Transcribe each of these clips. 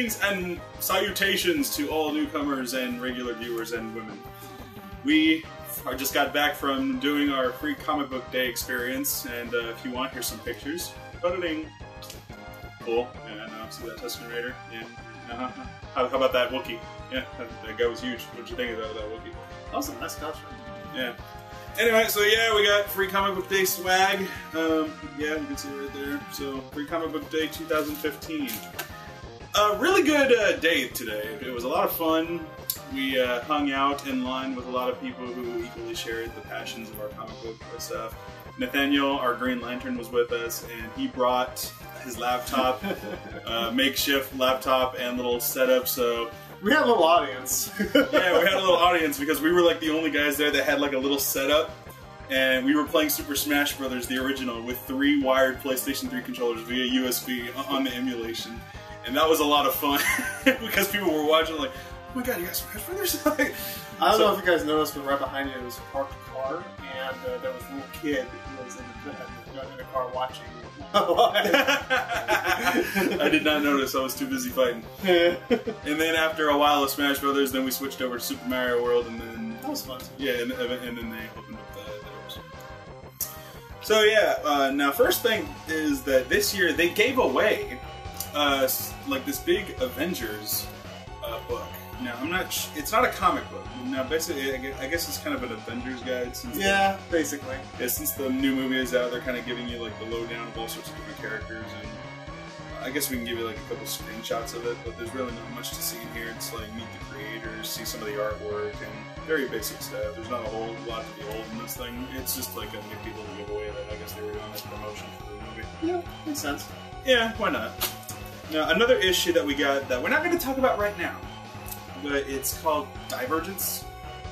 Greetings and salutations to all newcomers and regular viewers and women. We just got back from doing our free comic book day experience, and if you want, here's some pictures. Ba-da-ding. Cool. Yeah, no, see that Tusken Raider? Yeah. How about that Wookiee? Yeah, that guy was huge. What'd you think of that Wookiee? That was a nice costume. Yeah. Anyway, so yeah, we got free comic book day swag. Yeah, you can see it right there. So, free comic book day 2015. Really good day today. It was a lot of fun. We hung out in line with a lot of people who equally shared the passions of our comic book stuff. Nathaniel, our Green Lantern, was with us, and he brought his laptop, makeshift laptop, and little setup. So we had a little audience. Yeah, we had a little audience because we were like the only guys there that had like a little setup, and we were playing Super Smash Bros. The original with 3 wired PlayStation 3 controllers via USB on the emulation, and that was a lot of fun because people were watching like, oh my god, you got Smash Brothers? I don't know if you guys noticed, but right behind you there was a parked car, and there was a little kid who was in the car watching. I did not notice. I was too busy fighting. And then after a while of Smash Brothers, then we switched over to Super Mario World, and then that was fun. Yeah, and then they opened up the doors. So yeah, now first thing is that this year they gave away like this big Avengers book. Now I'm not. It's not a comic book. Now basically, I guess it's kind of an Avengers guide. Since basically. Yeah, since the new movie is out, they're kind of giving you like the lowdown of all sorts of different characters, and I guess we can give you like a couple screenshots of it. But there's really not much to see in here. It's like meet the creators, see some of the artwork, and very basic stuff. There's not a whole lot to behold in this thing. It's just like a nifty little giveaway that I guess they were doing as promotion for the movie. Yeah, makes sense. Yeah, why not? Now another issue that we got that we're not going to talk about right now. But it's called Divergence,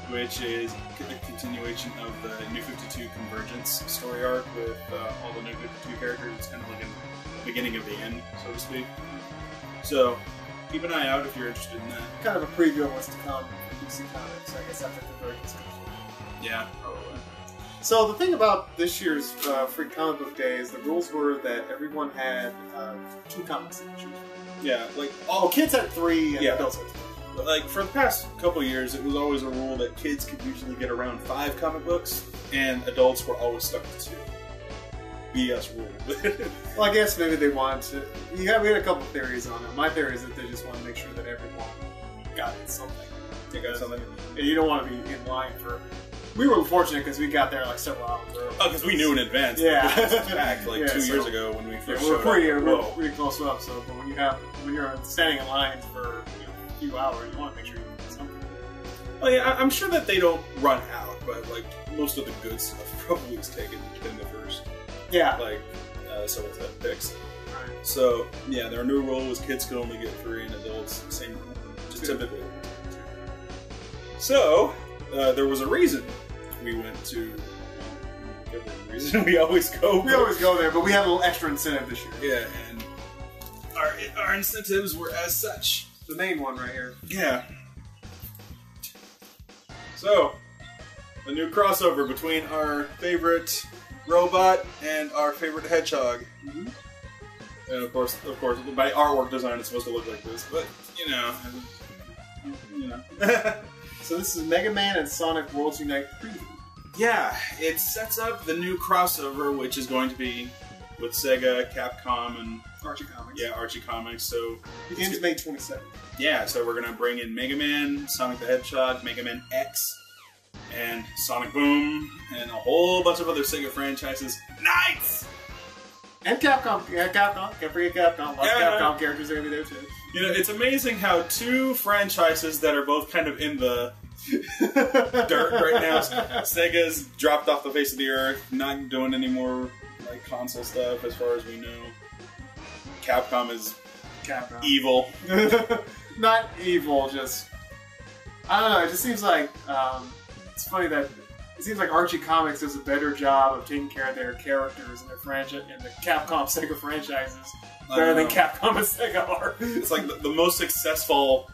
which is a continuation of the New 52 Convergence story arc with all the New 52 characters. It's kind of like the beginning of the end, so to speak. So, keep an eye out if you're interested in that. Kind of a preview of what's to come in DC Comics, I guess, after Convergence comes. Yeah, probably. So, the thing about this year's free comic book day is the rules were that everyone had 2 comics to choose. Yeah, like kids had 3 and adults had 2. Like, for the past couple years, it was always a rule that kids could usually get around 5 comic books, and adults were always stuck to 2. BS rule. Well, I guess maybe they wanted to... we had a couple theories on it. My theory is that they just want to make sure that everyone got something. They got something. And you don't want to be in line for... We were fortunate because we got there like several hours early. Oh, because we knew in advance. Yeah. It was packed like 2 years ago when we first showed up. We're pretty close up, so but when you're standing in line for a few hours, you want to make sure you get something. Well, yeah, I'm sure that they don't run out, but like most of the good stuff probably is taken within the first. Yeah. Like several picks. Right. So yeah, their new rule was kids could only get 3 and adults same rule, just typically. So there was a reason we went to. Every reason we always go. We always go there, but we had a little extra incentive this year. Yeah, and our incentives were as such. The main one right here. Yeah. So, a new crossover between our favorite robot and our favorite hedgehog. Mm-hmm. And of course, by artwork design, it's supposed to look like this, but you know. So this is MegaMan and Sonic Worlds Unite Prelude. Yeah, it sets up the new crossover, which is going to be with Sega, Capcom, and Archie Comics. Yeah, Archie Comics. So begins May 27th. Yeah, so we're gonna bring in MegaMan, Sonic the Hedgehog, MegaMan X, and Sonic Boom, and a whole bunch of other Sega franchises. Nice! And Capcom. Yeah, Capcom. Can't forget Capcom. Lots of Capcom characters are gonna be there too. You know, it's amazing how 2 franchises that are both kind of in the dirt right now. Sega's dropped off the face of the earth, not doing any more like console stuff as far as we know. Capcom is evil. Not evil, just I don't know. It just seems like it's funny that it seems like Archie Comics does a better job of taking care of their characters and their franchise and the Capcom Sega franchises better than Capcom and Sega are. It's like the most successful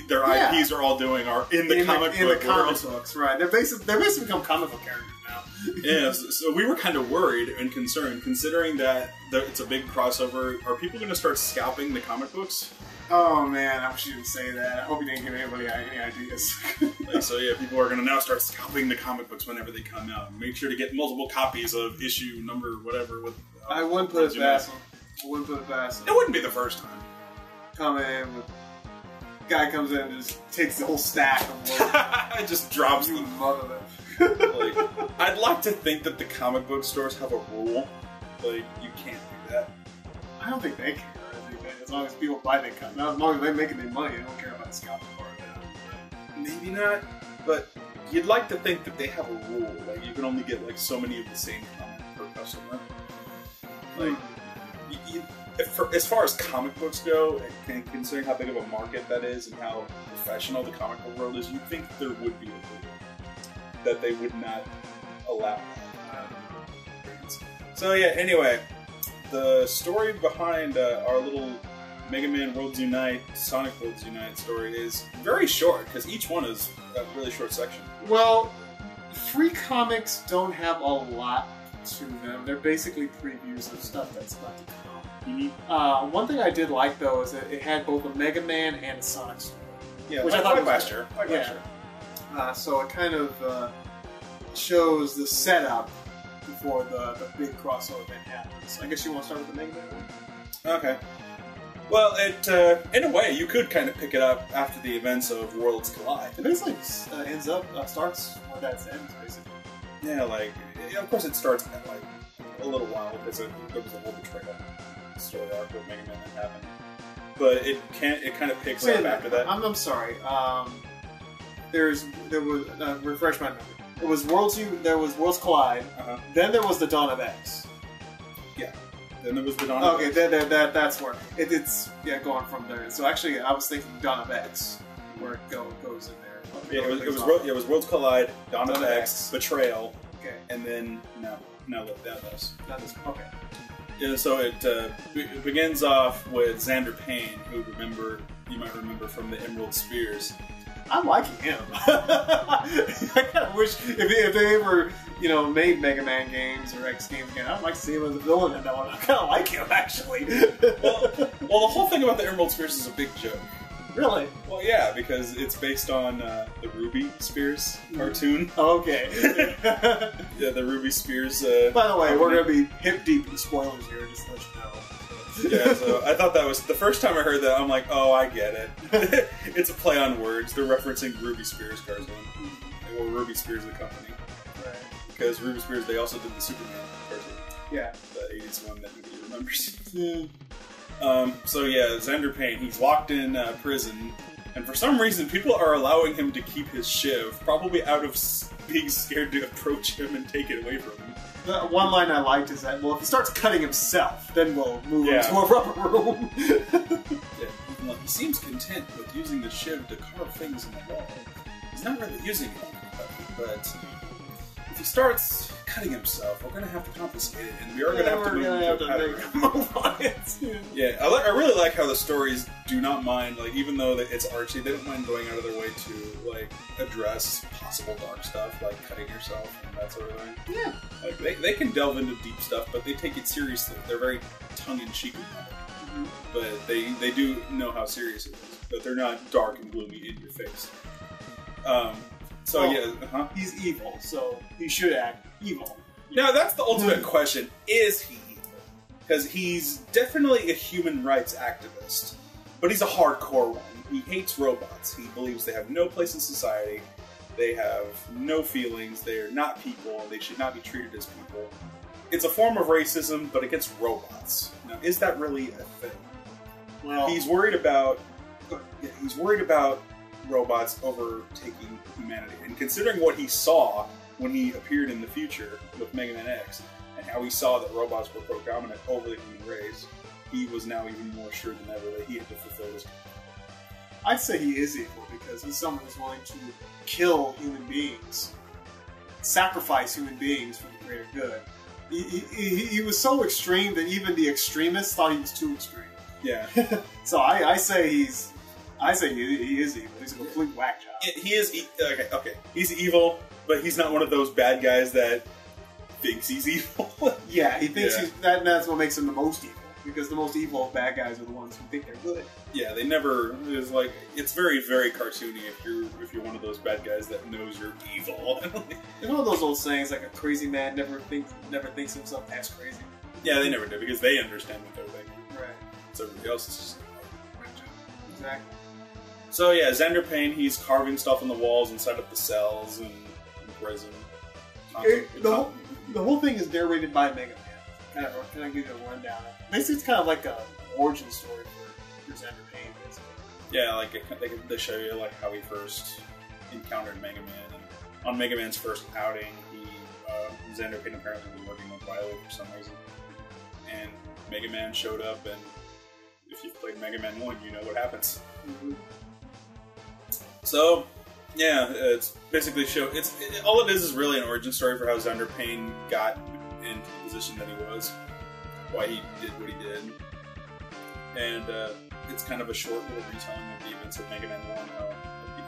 their IPs are all doing are in the comic book books, right? They're basically become comic book characters now. Yeah, so we were kind of worried and concerned, considering that it's a big crossover. Are people going to start scalping the comic books? Oh man, I wish you didn't say that. I hope you didn't give anybody any ideas. So yeah, people are going to now start scalping the comic books whenever they come out. Make sure to get multiple copies of issue number whatever. With I wouldn't put it past them. I wouldn't put it past them. It wouldn't be the first time. Come in with... Guy comes in and just takes the whole stack of work. It just drops you them. mother them. Like, I'd like to think that the comic book stores have a rule. Like, you can't do that. I don't think they care. I think that as long as people buy the comic, as long as they're making their money, they don't care about the scalping part of it. Maybe not, but you'd like to think that they have a rule. Like, you can only get like so many of the same comic per customer. Like, as far as comic books go, and considering how big of a market that is and how professional the comic book world is, you'd think there would be a rule that they would not allow that. So yeah, anyway, the story behind our little MegaMan Worlds Unite, Sonic Worlds Unite story is very short, because each one is a really short section. Well, free comics don't have a lot to them. They're basically previews of stuff that's about to come. Mm-hmm. One thing I did like, though, is that it had both a Mega Man and a Sonic story. Yeah, which I thought was last year. So it kind of shows the setup before the big crossover event happens. I guess you want to start with the Mega Man one? Okay. Well, in a way, you could kind of pick it up after the events of Worlds Collide. It basically starts where that ends, basically. Yeah, like, of course it starts at, like, a little while, because there was a whole betrayal story arc with Mega Man that happened. But it kind of picks up after that. I'm sorry. There was refresh my memory. There was Worlds Collide. Then there was the Dawn of X. Yeah. Then there was the Dawn of X. Okay, that's where it's going from there. So actually, I was thinking Dawn of X, where it goes in there. Yeah, it was Worlds Collide, Dawn of X, Betrayal, and then now let that us. Okay. Yeah, so it begins off with Xander Payne, who you might remember from the Emerald Spears. I'm liking him. I kind of wish if they ever made Mega Man games or X games again, I'd like to see him as a villain in that one. I kind of like him actually. well, the whole thing about the Emerald Spears is a big joke. Really? Well, yeah, because it's based on the Ruby Spears cartoon. Okay. Yeah, the Ruby Spears. By the way, we're going to be hip deep in spoilers here, just to let you know. Yeah, so I thought that was the first time I heard that. I'm like, oh, I get it. It's a play on words. They're referencing Ruby Spears cartoon, or Ruby Spears the company. Right. Because Ruby Spears, they also did the Superman cartoon. Yeah. The 80s one that nobody remembers. Yeah. So yeah, Xander Payne, he's locked in prison, and for some reason people are allowing him to keep his shiv, probably out of being scared to approach him and take it away from him. The one line I liked is that, well, if he starts cutting himself, then we'll move him to a rubber room. Well, he seems content with using the shiv to carve things in the wall. He's not really using it on anybody, but if he starts cutting himself, we're going to have to confiscate it, and we are going to have to move on it. Yeah, I really like how the stories do not mind, like, even though it's Archie, they don't mind going out of their way to, like, address possible dark stuff, like cutting yourself and that sort of thing. Yeah. Like, they can delve into deep stuff, but they take it seriously. They're very tongue-in-cheek about it. Mm-hmm. But they do know how serious it is, but they're not dark and gloomy in your face. He's evil, so he should act evil. Now, that's the ultimate question. Is he evil? Because he's definitely a human rights activist, but he's a hardcore one. He hates robots. He believes they have no place in society. They have no feelings. They are not people. They should not be treated as people. It's a form of racism, but against robots. Now, is that really a thing? Well, he's worried about robots overtaking humanity, and considering what he saw when he appeared in the future with Mega Man X, and how he saw that robots were predominant over the human race, he was now even more sure than ever that he had to fulfill this. I'd say he is evil because he's someone who's willing to kill human beings, sacrifice human beings for the greater good. He was so extreme that even the extremists thought he was too extreme. Yeah. So I say he is evil. He's a complete whack job. He is okay. He's evil, but he's not one of those bad guys that thinks he's evil. Yeah, he thinks that's what makes him the most evil. Because the most evil bad guys are the ones who think they're good. Yeah, they never. It's like it's very, very cartoony if you're one of those bad guys that knows you're evil. You know those old sayings like a crazy man never thinks himself as crazy. Yeah, they never do because they understand what they're thinking. Right. So everybody else is just exactly. So yeah, Xander Payne, he's carving stuff on the walls inside of the cells and prison. The whole thing is narrated by MegaMan. Can I give you a rundown? Basically, it's kind of like an origin story for Xander Payne. Basically. Yeah, like they show you like how he first encountered MegaMan, and on MegaMan's first outing, Xander Payne apparently was working with Riley for some reason, and MegaMan showed up, and if you've played Mega Man 1, you know what happens. Mm-hmm. So, yeah, it's basically all it is really an origin story for how Xander Payne got into the position that he was, why he did what he did, and it's kind of a short little retelling of the events of Mega Man 1, how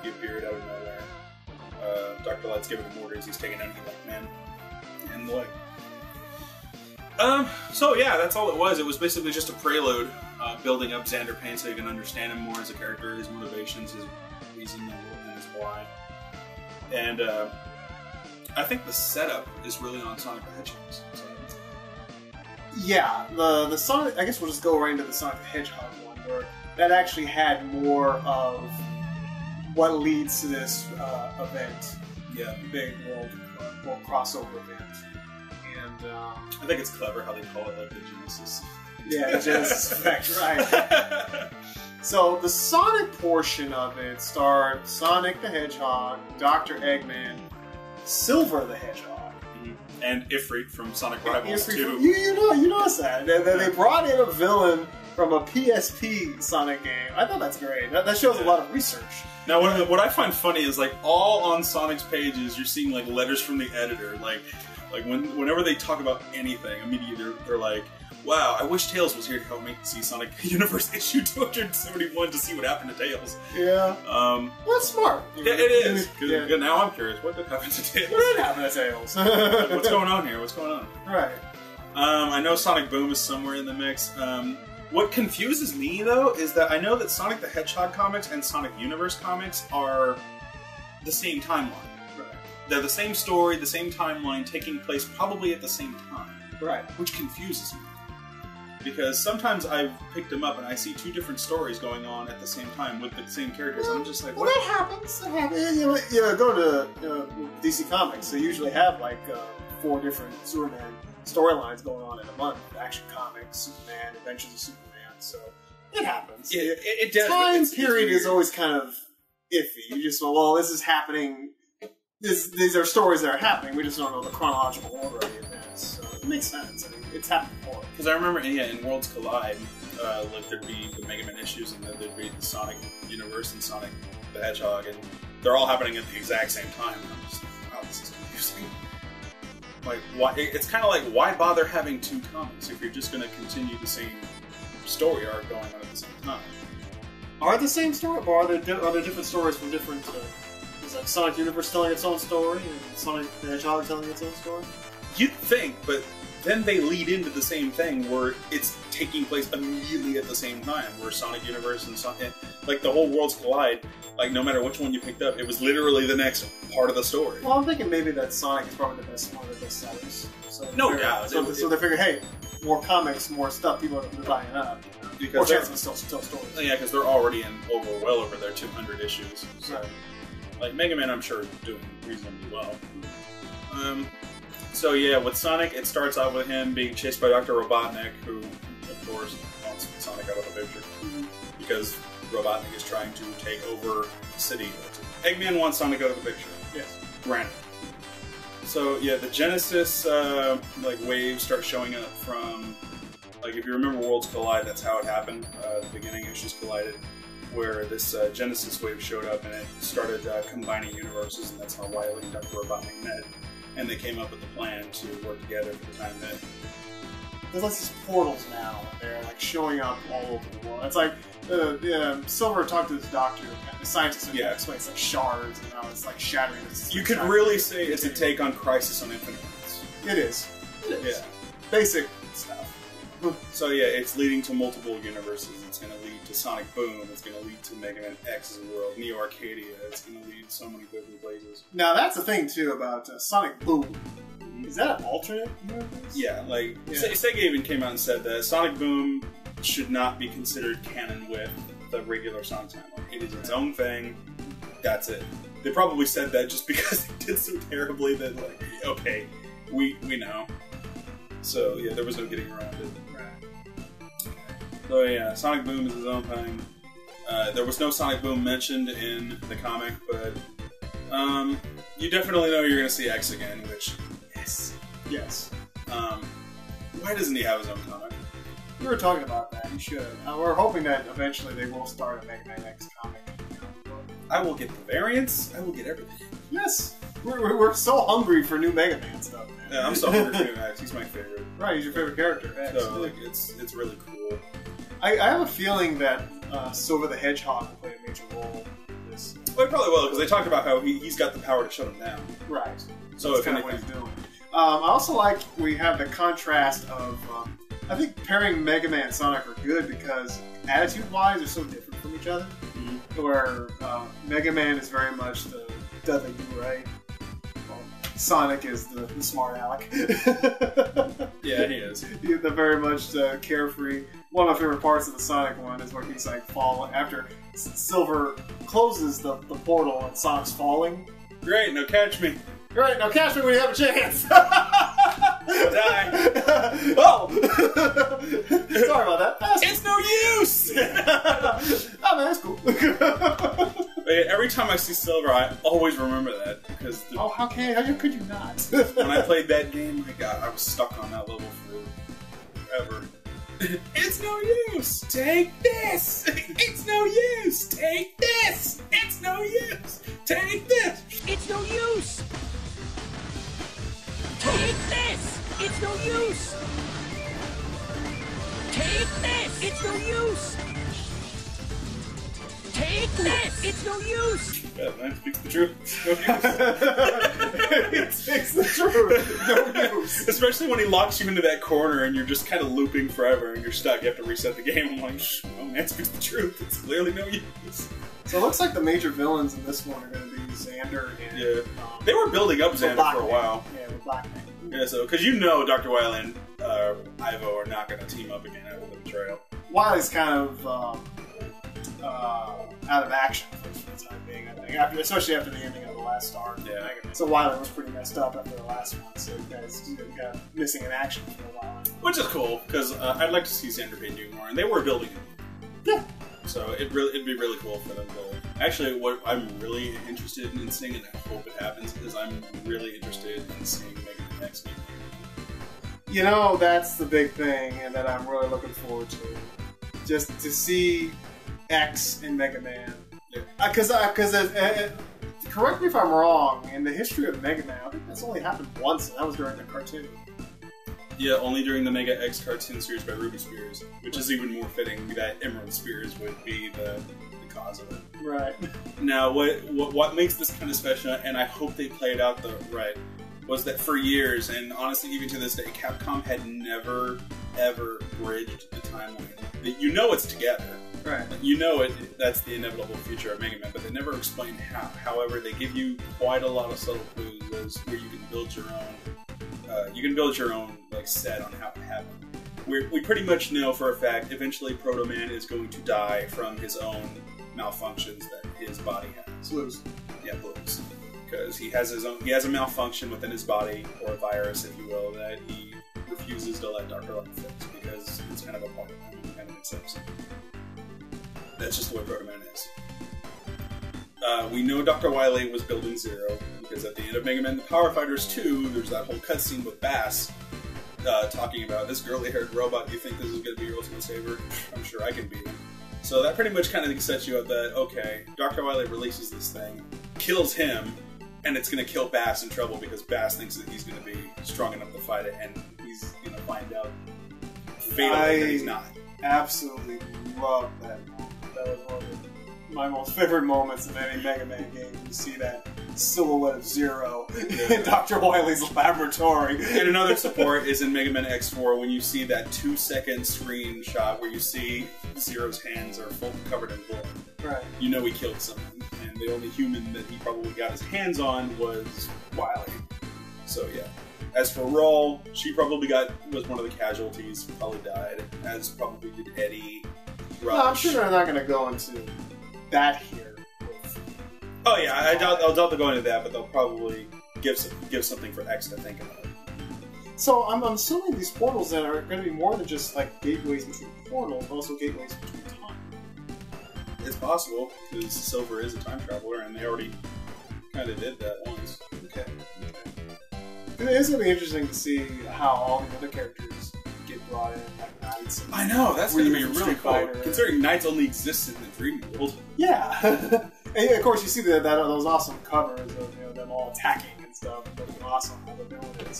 he appeared out of nowhere. Dr. Light's giving him orders, he's taking out Man and the like. So yeah, that's all it was. It was basically just a prelude, building up Xander Payne so you can understand him more as a character, his motivations, his reason, and his why. And I think the setup is really on Sonic the Hedgehog. Yeah, the Sonic. I guess we'll just go right into the Sonic the Hedgehog one, where that actually had more of what leads to this event. Yeah, big world crossover event. And I think it's clever how they call it like the Genesis. Yeah, the Genesis effect, right? So the Sonic portion of it starred Sonic the Hedgehog, Dr. Eggman, Silver the Hedgehog, and Ifrit from Sonic Rivals 2. You noticed that. They brought in a villain from a PSP Sonic game. I thought that's great. That shows a lot of research. Now, what I find funny is like all on Sonic's pages, you're seeing like letters from the editor, like whenever they talk about anything, immediately they're like, wow, I wish Tails was here to help me see Sonic Universe issue 271 to see what happened to Tails. Yeah. Well, that's smart. Yeah, it is. Yeah. Now I'm curious, what did happen to Tails? What did happen to Tails? What's going on here? What's going on? Right. I know Sonic Boom is somewhere in the mix. What confuses me, though, is that I know that Sonic the Hedgehog comics and Sonic Universe comics are the same timeline. Right. They're the same story, the same timeline, taking place probably at the same time. Right. Which confuses me. Because sometimes I've picked them up and I see two different stories going on at the same time with the same characters, and I'm just like, what? Well, that happens. That happens. You go to DC Comics, they usually have like 4 different Superman storylines going on in a month. Action Comics, Superman, Adventures of Superman. So it happens. Yeah, it does. Time period is always kind of iffy. You just go, well, this is happening. These are stories that are happening. We just don't know the chronological order of the events. So it makes sense. I mean, it's happened before. Because I remember, in Worlds Collide, like there'd be the Mega Man issues, and then there'd be the Sonic Universe and Sonic the Hedgehog, and they're all happening at the exact same time. And I'm just like, wow, this is confusing. Like, why? It's kind of like, why bother having 2 comics if you're just going to continue the same story arc going on at the same time? Are the same story, or are there different stories from different? Is like Sonic Universe telling its own story, and Sonic the Hedgehog telling its own story? You'd think, but then they lead into the same thing where it's taking place immediately at the same time, where Sonic Universe and Sonic, like the whole worlds collide. Like no matter which one you picked up, it was literally the next part of the story. Well, I'm thinking maybe that Sonic is probably one of the best sellers. So no doubt. So they figure, hey, more comics, more stuff, people are buying up. Because more chances to tell stories. Yeah, because they're already well over their 200 issues. So, right. Like Mega Man, I'm sure is doing reasonably well. So yeah, with Sonic, it starts out with him being chased by Dr. Robotnik, who, of course, wants Sonic out of the picture. Because Robotnik is trying to take over the city. Eggman wants Sonic out of the picture. Yes. Granted. So yeah, the Genesis waves start showing up from, like if you remember Worlds Collide, that's how it happened. The beginning issues collided, where this Genesis wave showed up and it started combining universes, and that's how Wily and Dr. Robotnik met. And they came up with the plan to work together for the time that... There's like these portals now, and they're like showing up all over the world. It's like, Silver talked to this doctor, and the scientist would explain it's like shards, and how it's like shattering this. You could really say it's a take on Crisis on Infinite Earths. It is. Yeah. Basic stuff. So yeah, it's leading to multiple universes. It's going to lead to Sonic Boom. It's going to lead to Mega Man X's world, Neo Arcadia. It's going to lead to so many different places. Now that's the thing too about Sonic Boom. Is that an alternate universe? Yeah, like Sega even came out and said that Sonic Boom should not be considered canon with the regular Sonic timeline. It is its own thing. That's it. They probably said that just because they did so terribly that, like, okay, we know. So yeah, there was no getting around it. So yeah, Sonic Boom is his own thing. There was no Sonic Boom mentioned in the comic, but you definitely know you're going to see X again, which, yes. Why doesn't he have his own comic? We were talking about that. He should. We're hoping that eventually they will start a Mega Man X comic. I will get the variants. I will get everything. Yes. We're so hungry for new Mega Man stuff, man. Yeah, I'm so hungry for new X. He's my favorite. Right, he's your favorite character. X. So like, it's really cool. I have a feeling that Silver the Hedgehog will play a major role in this. Well, he probably will, because they talked about how he's got the power to shut him down. Right. So that's kind of what he's doing. I also like we have the contrast of I think pairing Mega Man and Sonic are good because attitude-wise they're so different from each other. Mm-hmm. Where Mega Man is very much the Dudley Do-Right. Sonic is the smart aleck. Yeah, he is. He's the very much carefree. One of my favorite parts of the Sonic one is where he's like falling after Silver closes the portal and Sonic's falling. Great, now catch me. Great, now catch me when you have a chance. Die. Oh! Sorry about that. It's no use! Oh man, that's cool. Every time I see Silver, I always remember that because how could you not? When I played that game, I was stuck on that level forever. It's no use. Take this. It's no use. Take this. It's no use. Take this. It's no use. Take this. It's no use. Take this. It's no use. Take this! It's no use! Yeah, man, speaks the truth. No use. It speaks the truth. No use. Especially when he locks you into that corner and you're just kind of looping forever and you're stuck. You have to reset the game. I'm like, oh man, speaks the truth. It's clearly no use. So it looks like the major villains in this one are going to be Xander and... Yeah. They were building up Xander for a while. Yeah, with Black Man. Yeah, so, because you know Dr. Wily and Ivo are not going to team up again after the betrayal. Wily's kind of... out of action for the time being, I think. Especially after the ending of the last star. Yeah. So Wily was pretty messed up after the last one, so you guys got missing in action for a while. Which is cool, because I'd like to see Xander Payne do more, and they were building him. Yeah. So it'd be really cool for them to... Actually, what I'm really interested in seeing, and I hope it happens, is I'm really interested in seeing Mega Man X. You know, that's the big thing, and that I'm really looking forward to. Just to see X in Mega Man. Because correct me if I'm wrong, in the history of Mega Man, I think that's only happened once, and that was during the cartoon. Yeah, only during the Mega X cartoon series by Ruby Spears, which is even more fitting that Emerald Spears would be the cause of it. Right. Now, what makes this kind of special, and I hope they play it out right, was that for years, and honestly even to this day, Capcom had never, ever bridged the timeline. You know it's together. Right. You know that's the inevitable future of Mega Man, but they never explain how. However, they give you quite a lot of subtle clues as where you can build your own. Like set on how it happened. We pretty much know for a fact eventually Proto Man is going to die from his own malfunctions that his body has. Blues. Yeah, blues. Because he has a malfunction within his body, or a virus, if you will, that he refuses to let Dr. Light fix because it's kind of a part of him and he kind of accepts it. That's just the way Proto Man is. We know Dr. Wily was building Zero, because at the end of Mega Man The Power Fighters 2, there's that whole cutscene with Bass talking about this girly-haired robot. Do you think this is going to be your ultimate saver? I'm sure I can beat him. So that pretty much kind of sets you up that, okay, Dr. Wily releases this thing, kills him, and it's going to kill Bass in trouble because Bass thinks that he's going to be strong enough to fight it, and he's going to find out fatally that he's not. Absolutely love that moment. That was one of my most favorite moments in any Mega Man game. You see that silhouette of Zero in Dr. Wily's laboratory. And another support is in Mega Man X4 when you see that 2-second screenshot where you see Zero's hands are full covered in blood. Right. You know he killed someone, and the only human that he probably got his hands on was Wily. So yeah. As for Roll, she probably was one of the casualties, probably died, as probably did Eddie. Rush. No, I'm sure they're not going to go into that here. Oh yeah, I doubt they'll go into that, but they'll probably give something for X to think about. So I'm assuming these portals then are going to be more than just like gateways between portals, but also gateways between time. It's possible because Silver is a time traveler, and they already kind of did that once. Okay. It is going to be interesting to see how all the other characters get brought in, like Knights. I know, that's going to be really Street cool. Fighter. Considering Knights only existed in the Dream World. Yeah. And of course, you see those awesome covers of them all attacking and stuff. It looks awesome how they're doing it.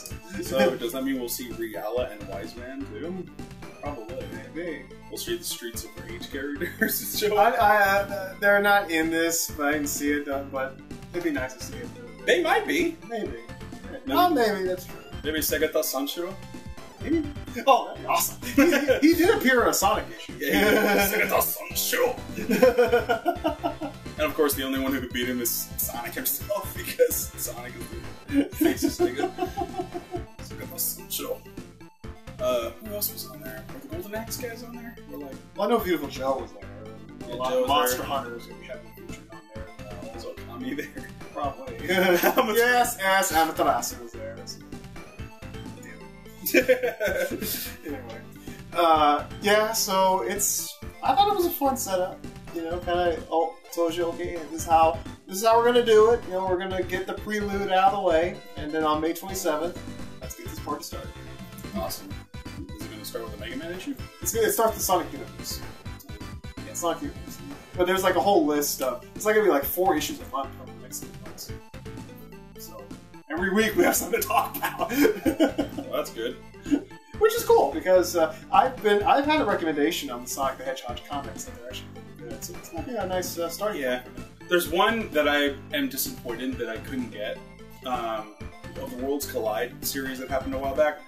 So does that mean we'll see Riala and Wise Man too? Probably. Maybe. We'll see the Streets of Rage characters. They're not in this, but I didn't see it done. But it'd be nice to see it. They might be. Maybe. Maybe that's true. Maybe Segata Sancho. Maybe. Oh, that'd be awesome. He did appear in a Sonic issue. Yeah, Segata Sancho. And of course, the only one who could beat him is Sonic himself, because Sonic is the faces nigga. Segata Sancho. Who else was on there? Were the Golden Axe guys on there? Well, I know Beautiful Joe was there. Yeah, a lot of Monster Hunters going to be having featured on there. Was Okami there? Probably. Yes, Amaterasu was there. Anyway. Yeah, so I thought it was a fun setup. You know, kind of told you, okay, this is how we're gonna do it. You know, we're gonna get the prelude out of the way, and then on May 27th, let's get this party started. Awesome. Is it gonna start with a Mega Man issue? It starts the Sonic Universe. Yeah, Sonic Universe. But there's like a whole list of. It's like gonna be like 4 issues a month over the next 6 months. So every week we have something to talk about. Well, that's good. Which is cool because I've had a recommendation on the Sonic the Hedgehog comics that they're actually really good. So it's gonna be a nice start. Yeah. There's one that I am disappointed that I couldn't get. Of the Worlds Collide series that happened a while back.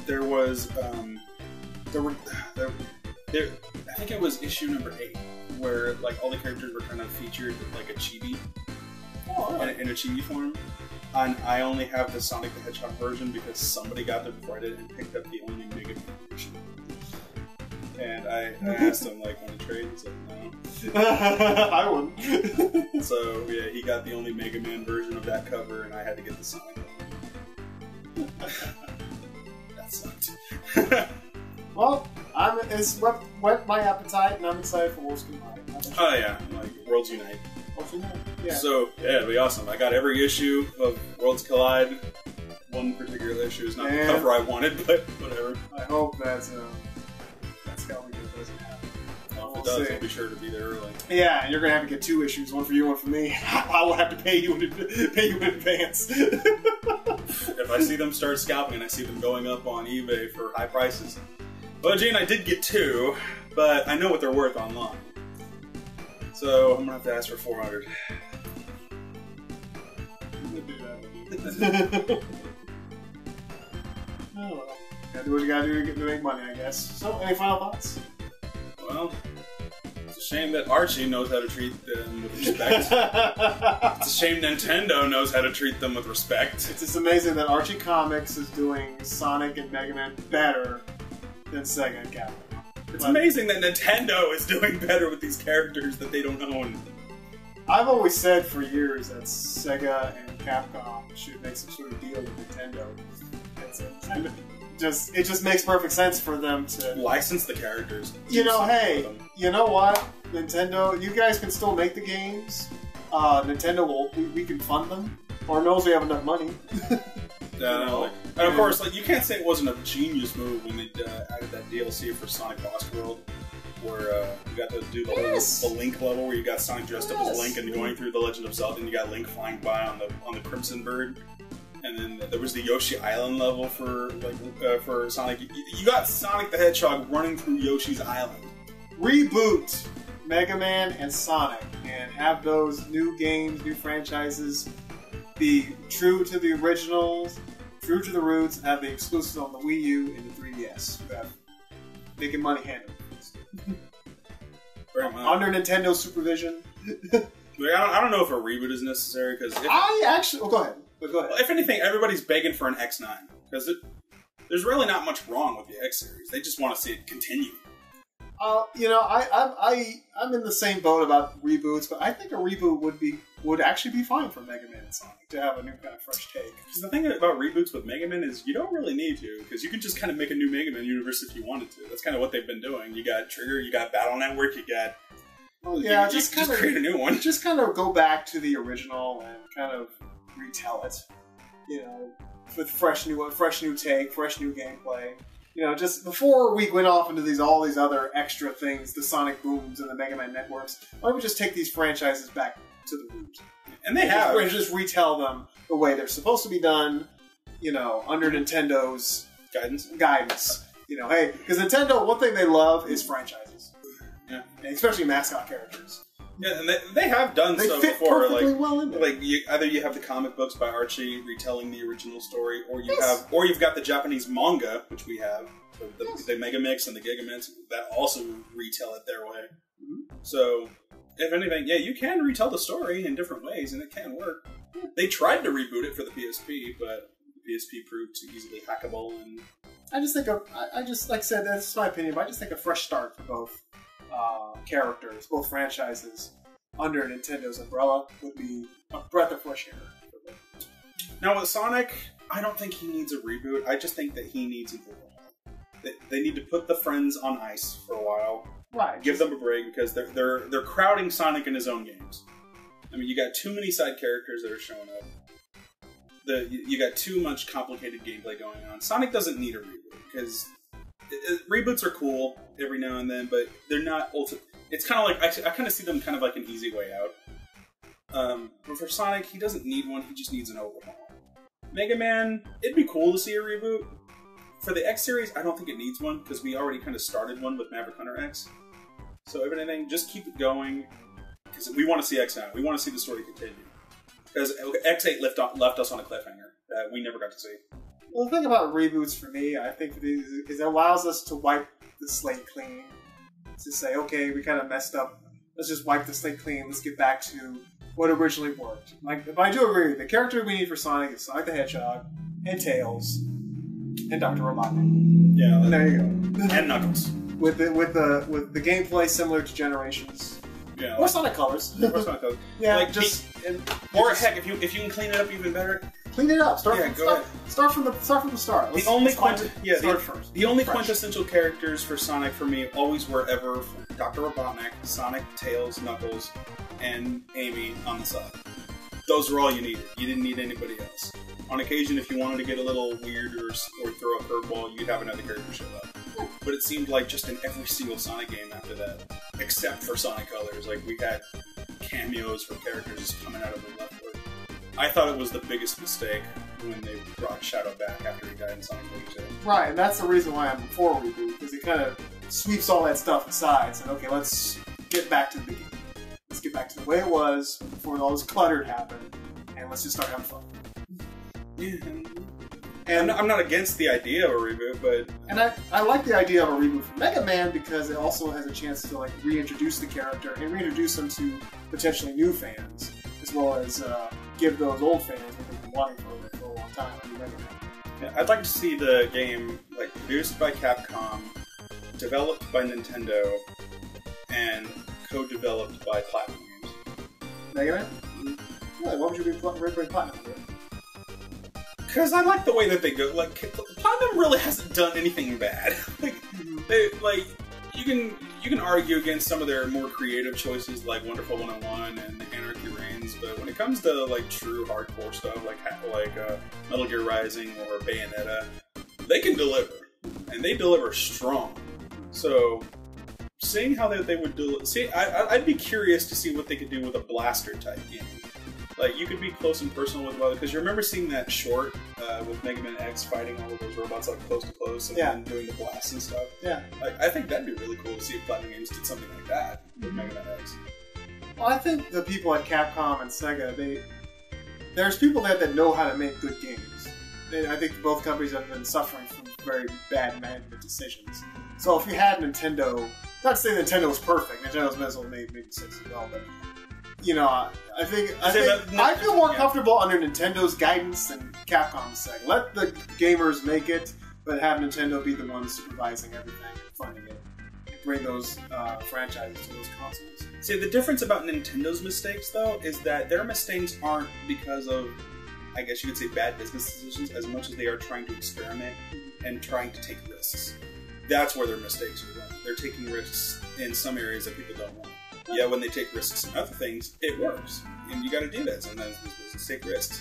There was I think it was issue number 8, where like all the characters were kind of featured like a chibi, in a chibi form. And I only have the Sonic the Hedgehog version because somebody got there before I did and picked up the only Mega Man version. And I asked him like, want to trade? He said no. I wouldn't. So yeah, he got the only Mega Man version of that cover, and I had to get the Sonic one. That sucked. Well, it's whet my appetite, and I'm excited for Worlds Collide. Oh yeah, like Worlds Unite. Worlds Unite. Yeah. So yeah, it'll be awesome. I got every issue of Worlds Collide. One particular issue is not the cover I wanted, but whatever. I hope that's Scalping doesn't happen. Well, if it does, I'll be sure to be there early. Yeah, and you're gonna have to get 2 issues, one for you, one for me. I will have to pay you in advance. If I see them start scalping and I see them going up on eBay for high prices. Well, Gene, I did get 2, but I know what they're worth online. So I'm gonna have to ask for 400. Oh, well. Gotta do what you gotta do to make money, I guess. So, any final thoughts? Well, it's a shame that Archie knows how to treat them with respect. It's a shame Nintendo knows how to treat them with respect. It's just amazing that Archie Comics is doing Sonic and Mega Man better than Sega and Capcom. It's amazing that Nintendo is doing better with these characters that they don't own. I've always said for years that Sega and Capcom should make some sort of deal with Nintendo. It just makes perfect sense for them to license the characters. You know, hey, you know what? Nintendo, you guys can still make the games. Nintendo we can fund them. Or knows we have enough money. And of course, like you can't say it wasn't a genius move when they added that DLC for Sonic Lost World, where you got to do the Link level where you got Sonic dressed up as Link and going through the Legend of Zelda, and you got Link flying by on the Crimson Bird, and then there was the Yoshi Island level for Sonic. You got Sonic the Hedgehog running through Yoshi's Island. Reboot Mega Man and Sonic, and have those new games, new franchises be true to the originals, true to the roots, and have the exclusives on the Wii U and the 3DS. Making money hand over fist. Under Nintendo supervision. I don't know if a reboot is necessary because I actually. Well, go ahead. But go ahead. Well, if anything, everybody's begging for an X9 because there's really not much wrong with the X series. They just want to see it continue. You know, I'm in the same boat about reboots, but I think a reboot would actually be fine for Mega Man and Sonic to have a new kind of fresh take. Because the thing about reboots with Mega Man is you don't really need to, because you can just kind of make a new Mega Man universe if you wanted to. That's kind of what they've been doing. You got Trigger, you got Battle Network, you got. Well, yeah, you just create a new one. Just kind of go back to the original and kind of retell it. You know, with fresh new take, fresh new gameplay. You know, just before we went off into all these other extra things, the Sonic Booms and the Mega Man networks, why don't we just take these franchises back to the roots? And they have. Just retell them the way they're supposed to be done, you know, under Nintendo's guidance. You know, hey, because Nintendo, one thing they love is franchises. Yeah. And especially mascot characters. Yeah, and they have done they so fit before. Perfectly well in there. Either you have the comic books by Archie retelling the original story, or you've got the Japanese manga, which we have, the Mega Mix and the Gigamix that also retell it their way. Mm-hmm. So, if anything, yeah, you can retell the story in different ways, and it can work. They tried to reboot it for the PSP, but the PSP proved too easily hackable. And I just think like I said, that's my opinion, but I just think a fresh start for both. Characters, both franchises, under Nintendo's umbrella would be a breath of fresh air. Now with Sonic, I don't think he needs a reboot. I just think that he needs an overhaul. They need to put the friends on ice for a while. Right. Give them a break because they're crowding Sonic in his own games. I mean, you got too many side characters that are showing up. You got too much complicated gameplay going on. Sonic doesn't need a reboot because reboots are cool every now and then, but they're not ultimate. It's kind of like I kind of see them kind of like an easy way out. But for Sonic, he doesn't need one. He just needs an overhaul. Mega Man, it'd be cool to see a reboot. For the X series, I don't think it needs one because we already kind of started one with Maverick Hunter X. So if anything, just keep it going because we want to see X9. We want to see the story continue because X8 left us on a cliffhanger that we never got to see. Well, the thing about reboots for me, I think, is it allows us to wipe the slate clean. To say, okay, we kind of messed up. Let's just wipe the slate clean. Let's get back to what originally worked. Like, but I do agree. The character we need for Sonic is Sonic the Hedgehog, and Tails, and Dr. Robotnik. Yeah, and there you go. And Knuckles. With the gameplay similar to Generations. Yeah. Or Sonic Colors. Or Sonic Colors. Yeah. Like or heck, if you can clean it up even better. Clean it up. Start from the start. The only quintessential characters for Sonic for me always were ever Dr. Robotnik, Sonic, Tails, Knuckles, and Amy on the side. Those were all you needed. You didn't need anybody else. On occasion, if you wanted to get a little weird or throw a curveball, you'd have another character show up. But it seemed like just in every single Sonic game after that, except for Sonic Colors, like we had cameos from characters just coming out of the left. I thought it was the biggest mistake when they brought Shadow back after he died in Sonic 2. Right, and that's the reason why I'm for a reboot, because it kind of sweeps all that stuff aside and said, okay, let's get back to the beginning. Let's get back to the way it was before all this clutter happened, and let's just start having fun. Yeah. And I'm not against the idea of a reboot, but... And I like the idea of a reboot for Mega Man because it also has a chance to like reintroduce the character and reintroduce them to potentially new fans, as well as give those old fans what they've been wanting for a long time. Yeah, I'd like to see the game like produced by Capcom, developed by Nintendo, and co-developed by Platinum Games. Mega Man? Mm-hmm. Yeah, why would you be Platinum? Because I like the way that they go. Like Platinum really hasn't done anything bad. You can argue against some of their more creative choices like Wonderful 101 and Anarchy Reigns, but when it comes to like true hardcore stuff like Metal Gear Rising or Bayonetta, they can deliver, and they deliver strong. So, seeing how they would do, I'd be curious to see what they could do with a blaster type game. Like you could be close and personal with one because you remember seeing that short with Mega Man X fighting all of those robots like close to close and then doing the blasts and stuff. Yeah, like I think that'd be really cool to see if Platinum Games did something like that with Mega Man X. Well, I think the people at Capcom and Sega, there's people that know how to make good games. And I think both companies have been suffering from very bad management decisions. So if you had Nintendo, not to say Nintendo was perfect, Nintendo's might have made mistakes as well, but you know, I feel more comfortable under Nintendo's guidance than Capcom's saying. Let the gamers make it, but have Nintendo be the ones supervising everything and funding it. And bring those franchises to those consoles. See, the difference about Nintendo's mistakes, though, is that their mistakes aren't because of, I guess you could say, bad business decisions, as much as they are trying to experiment and trying to take risks. That's where their mistakes are done. They're taking risks in some areas that people don't want. Yeah, when they take risks in other things, it works. And you gotta do that. Sometimes these businesses take risks.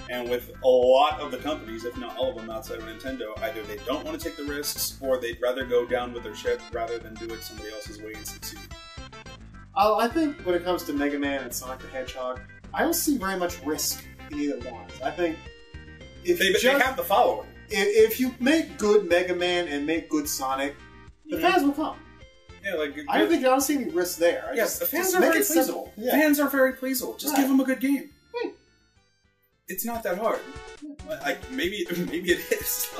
And with a lot of the companies, if not all of them outside of Nintendo, either they don't want to take the risks, or they'd rather go down with their ship rather than do it somebody else's way and succeed. I think when it comes to Mega Man and Sonic the Hedgehog, I don't see very much risk in either one. I think if they have the following. If you make good Mega Man and make good Sonic, the fans will come. Yeah, like I don't see any risk there. Yes, the fans are very pleasable. Yeah. Fans are very pleasable. Just give them a good game. It's not that hard. Maybe it is.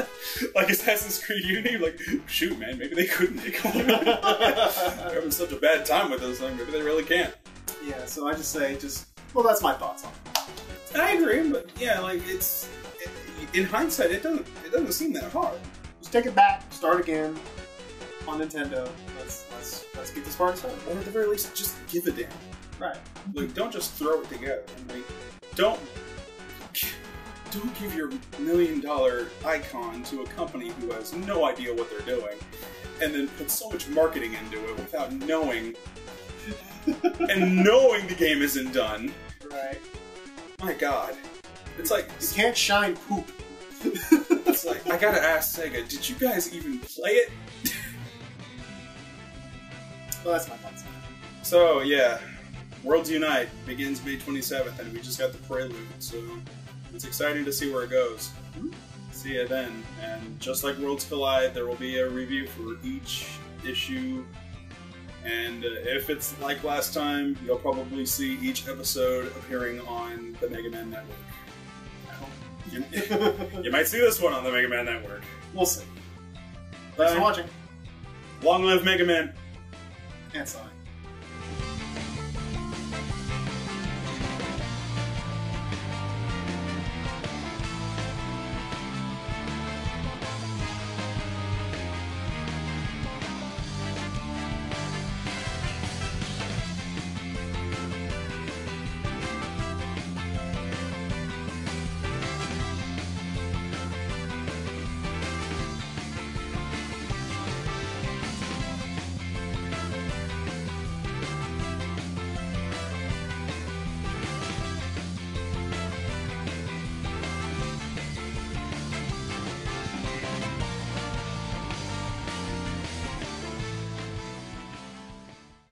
Like Assassin's Creed Unity, like, shoot, man, maybe they couldn't make one. They're having such a bad time with this thing, maybe they really can't. Yeah, so I just say, well, that's my thoughts on it. I agree, but yeah, like, in hindsight, it doesn't seem that hard. Just take it back, start again on Nintendo. Let's get this part started. Or at the very least, just give a damn. Right. Like, don't just throw it together. Like, don't give your $1 million icon to a company who has no idea what they're doing, and then put so much marketing into it without knowing, and knowing the game isn't done. Right. My God. It's like... You can't shine poop. It's like, I gotta ask Sega, did you guys even play it? Well, that's my thoughts. So, yeah. Worlds Unite begins May 27th, and we just got the Prelude, so it's exciting to see where it goes. See you then. And just like Worlds Collide, there will be a review for each issue. And if it's like last time, you'll probably see each episode appearing on the MegaMan Network. You might see this one on the MegaMan Network. We'll see. Thanks for watching. Long live MegaMan. And Sonic.